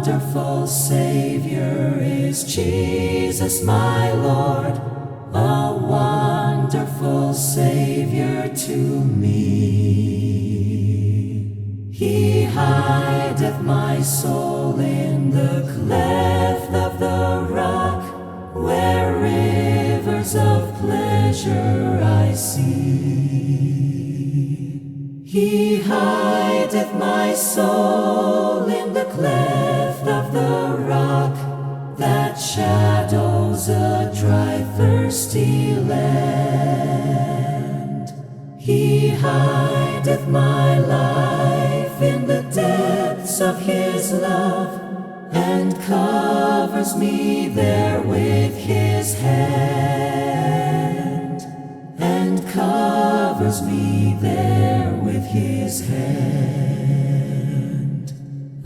wonderful Savior is Jesus my Lord, a wonderful Savior to me. He hideth my soul in the cleft of the rock, where rivers of pleasure I see. He hideth my soul in the cleft of the rock, that shadows a dry, thirsty land. He hideth my life in the depths of His love, and covers me there with His hand, and covers me there with His hand.